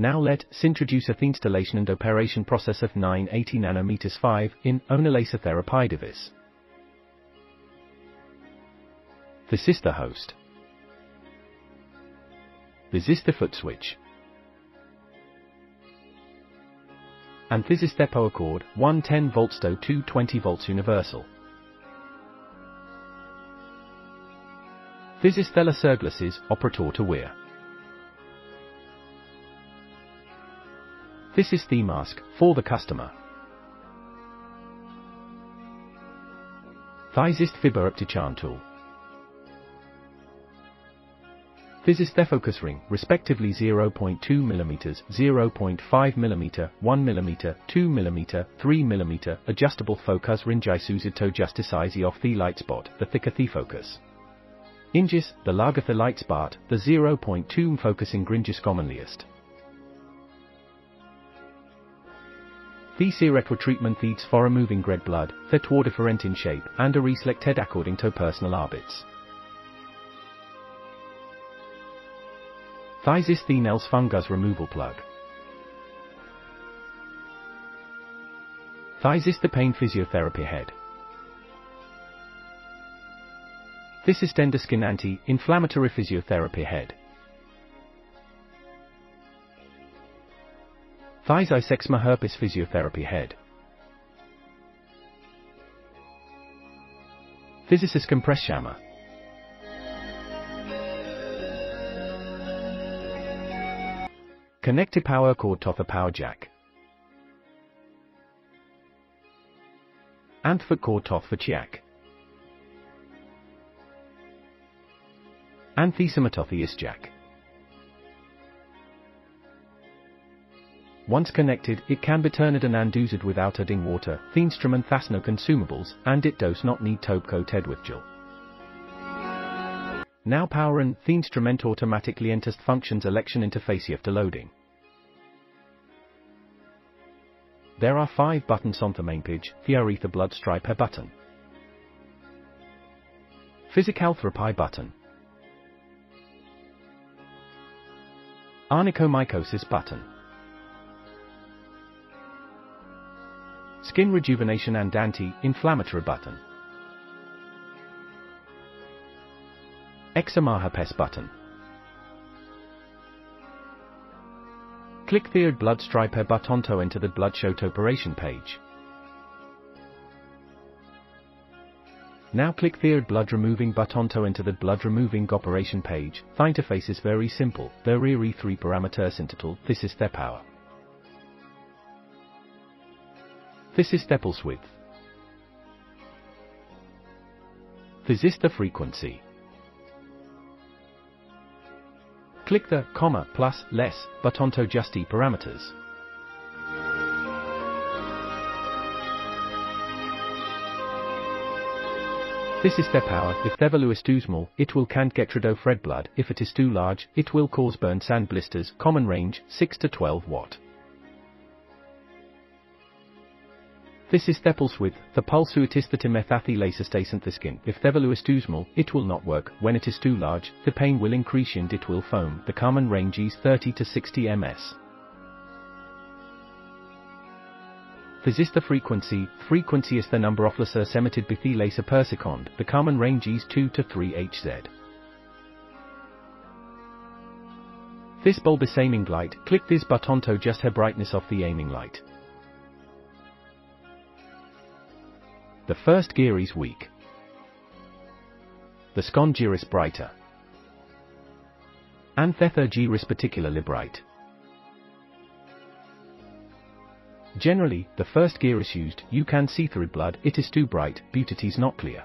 Now let's introduce a installation and operation process of 980 nanometers 5 in laser therapy device. This is the host. This is the foot switch. And this is the power cord, 110 volts to 220 volts universal. This is the laser glasses, operator to wear. This is the mask, for the customer. This is the fiber optician tool. This is the focus ring, respectively 0.2 mm, 0.5 mm, 1 mm, 2 mm, 3 mm, adjustable focus ring used to justify of the light spot, the thicker the focus. Inches, the larger the light spot, the 0.2 focusing gringes commonliest. The electro treatment feeds for removing red blood, that were different in shape, and are selected according to personal habits. This is the nails fungus removal plug. This is the pain physiotherapy head. This is tender skin anti-inflammatory physiotherapy head. This is eczema herpes physiotherapy head. This is compress hammer. Connected power cord to the power jack. And the cord to the jack. And the is jack. Once connected, it can be turned and undused without adding water. The instrument has no consumables, and it does not need top coated with gel. Now power and the instrument automatically enters the functions election interface after loading. There are 5 buttons on the main page. The are the blood striper button, physical therapy button, onychomycosis button, skin rejuvenation and anti-inflammatory button, eczema herpes button. Click the blood striper button to enter the bloodshot operation page. Now click the blood removing button to enter the blood removing operation page. The interface is very simple. There are 3 parameters in total. This is the power. This is the pulse width. This is the frequency. Click the comma, plus, less button to adjust the parameters. This is the power. If the value is too small, it will can't get rid of red blood. If it is too large, it will cause burns and blisters. Common range, 6 to 12 watt. This is the pulse width. The pulse width is the methathy laser stays in the skin. If the value is too small, it will not work. When it is too large, the pain will increase and it will foam. The common range is 30 to 60 ms. This is the frequency. Frequency is the number of lasers emitted by the laser per second. The common range is 2 to 3 Hz. This bulb is aiming light. Click this button to adjust the brightness of the aiming light. The first gear is weak. The second gear is brighter. And the third gear is particularly bright. Generally, the first gear is used. You can see through blood. It is too bright, but it is not clear.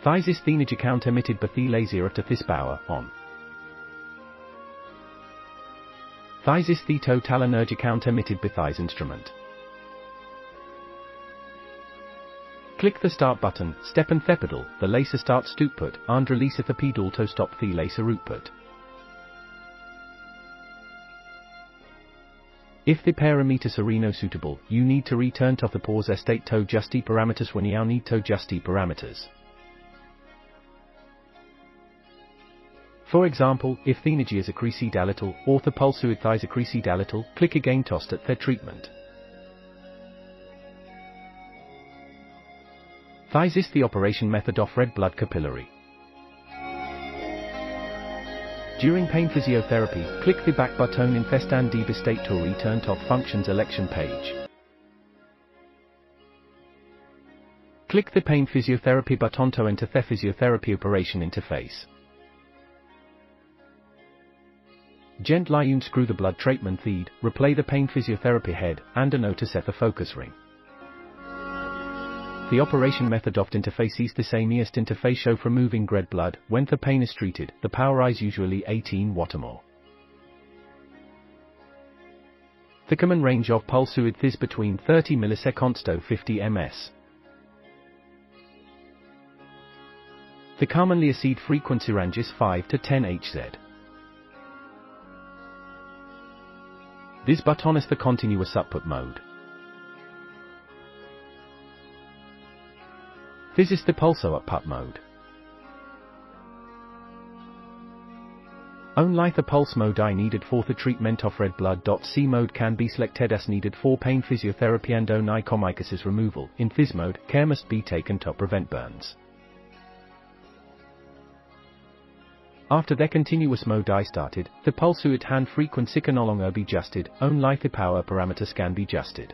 This is the energy count emitted by the laser after this power on. This is the total energy count emitted by this instrument. Click the start button, step and the pedal. The laser starts to output, and release the pedal to stop the laser output. If the parameters are not suitable, you need to return to the pause state to adjust the parameters when you need to adjust the parameters. For example, if the energy is accrecy dalittle, or the pulsuid thighs accrecy dalittle, click again tost at their treatment. Thighs is the operation method of red blood capillary. During pain physiotherapy, click the back button in Festan die Bestate to return to functions election page. Click the pain physiotherapy button to enter the physiotherapy operation interface. Gently unscrew the blood treatment feed, replay the pain physiotherapy head, and a note to set the focus ring. The operation method of interface is the same as interface show for moving red blood. When the pain is treated, the power is usually 18 watt or more. The common range of pulse width is between 30 milliseconds to 50 ms. The commonly assessed frequency range is 5 to 10 Hz. This button is the continuous output mode. This is the pulso output mode. Only the pulse mode I needed for the treatment of red blood. C mode can be selected as needed for pain physiotherapy and onychomycosis removal. In this mode, care must be taken to prevent burns. After the continuous mode I started, the pulsuid hand frequency can no longer be adjusted, only the power parameters can be adjusted.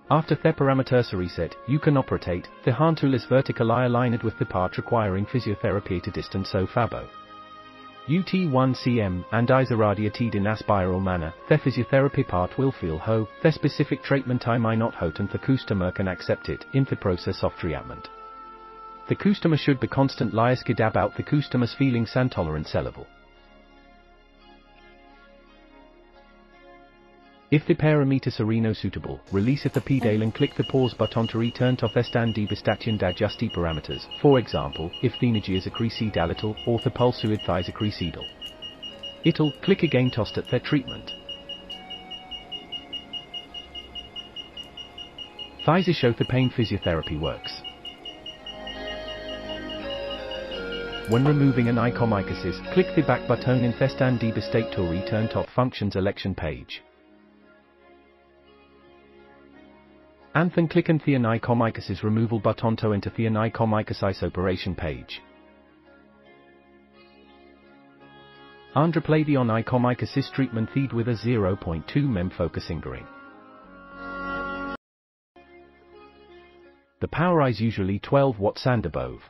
After the parameters are reset, you can operate. The hand tool is vertically aligned with the part requiring physiotherapy at a distance so fabo. UT1 cm and is irradiated in a spiral manner. The physiotherapy part will feel ho. The specific treatment time I not hot and the customer can accept it in the process of treatment. The customer should be constantly asked about the customer's feelings and tolerance level. If the parameters are no suitable, release the pedal and click the pause button to return to Festan die Bestate and adjust the parameters. For example, if the energy is accrecy dalittle or the pulsuid thighs accrecidal. It'll click again tost at their treatment. Thighs show the pain physiotherapy works. When removing an onychomycosis, click the back button in Festan die Bestate to return to functions election page. And then click on the onychomycosis removal button to enter the onychomycosis operation page. And replay the onychomycosis treatment feed with a 0.2 mem focusing ring. The power is usually 12 watts and above.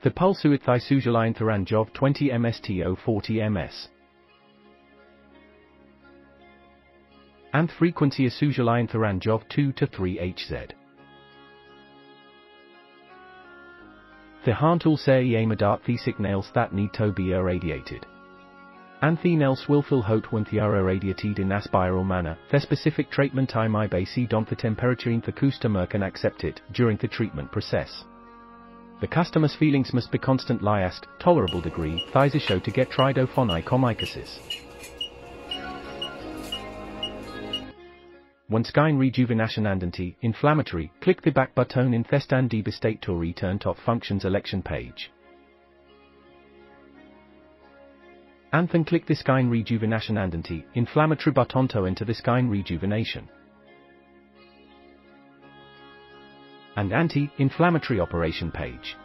The pulse width is usually in the range of 20 ms to 40 ms. And frequency is usually in the range of 2 to 3 Hz. The hand tool say aimed at the signals that need to be irradiated. And the nails will feel hot when they are irradiated in a spiral manner. The specific treatment time I based on the temperature in the customer can accept it during the treatment process. The customer's feelings must be constantly asked, tolerable degree, thighs is show to get tried of onychomycosis. When skin rejuvenation and anti-inflammatory, click the back button in Festan die Bestate to return to functions election page. And then click the skin rejuvenation and anti-inflammatory button to enter the skin rejuvenation and anti-inflammatory operation page.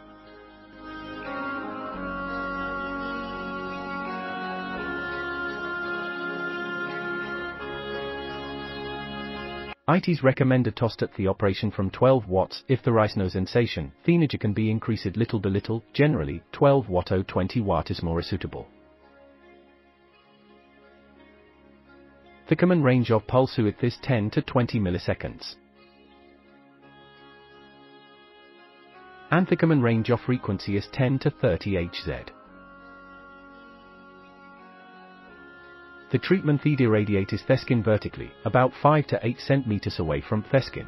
It is recommended to start the operation from 12 watts. If there is no sensation, the energy can be increased little by little. Generally, 12 watt or 20 watt is more suitable. The common range of pulse width is 10 to 20 milliseconds. And the common range of frequency is 10 to 30 Hz. The treatment feed irradiates the skin vertically, about 5 to 8 cm away from the skin.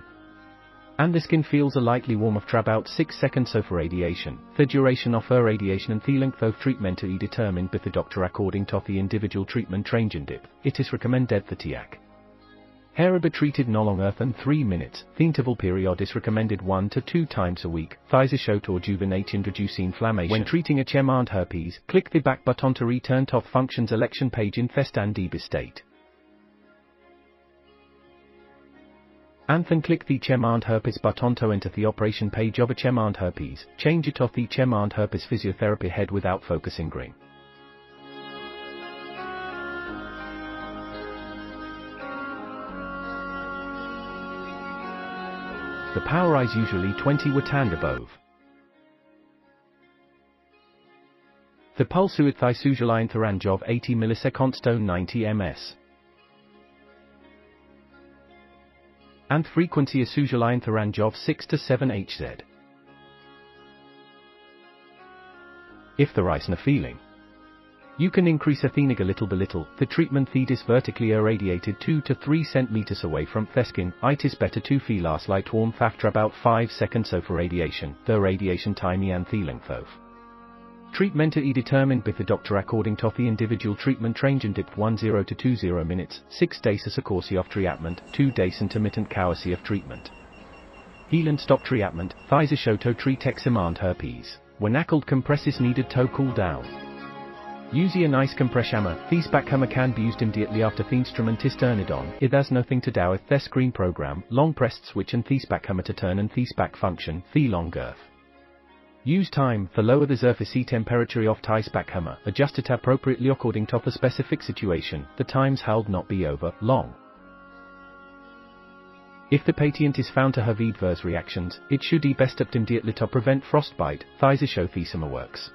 And the skin feels a lightly warm after about 6 seconds of irradiation. The duration of irradiation and the length of treatment are determined by the doctor according to the individual treatment range and depth. It is recommended that the Hair treated no longer than 3 minutes. The interval period is recommended 1 to 2 times a week. Thies or juvenation reduce inflammation. When treating HM and herpes, click the back button to return to functions election page in Fest and DB state. And then click the HM and herpes button to enter the operation page of HM and herpes. Change it off the HM and herpes physiotherapy head without focusing green. The power is usually 20 Watt and above. The pulse with thigh usually in the range of 80 milliseconds to 90 ms. And frequency is usually in the range of 6 to 7 Hz. If there is no feeling, you can increase a thing a little by little. The treatment feed is vertically irradiated 2 to 3 cm away from the skin. It is better to feel a slight warmth after about 5 seconds of radiation. The radiation time and the length of treatment is determined by the doctor according to the individual treatment range and depth 10 to 20 minutes, 6 days as a course of treatment, 2 days intermittent course of treatment. Heal and stop treatment. Thies to treat eczema and herpes. When cold compress is needed to cool down. Use a nice compress hammer. This back hammer can be used immediately after the instrument is turned on. It has nothing to do with the screen program. Long pressed switch and this back hammer to turn and this back function. The long girth. Use time for lower the surface temperature of this back hammer. Adjust it appropriately according to the specific situation. The times held not be over long. If the patient is found to have adverse reactions, it should be best stopped immediately to prevent frostbite. Thies show thesima works.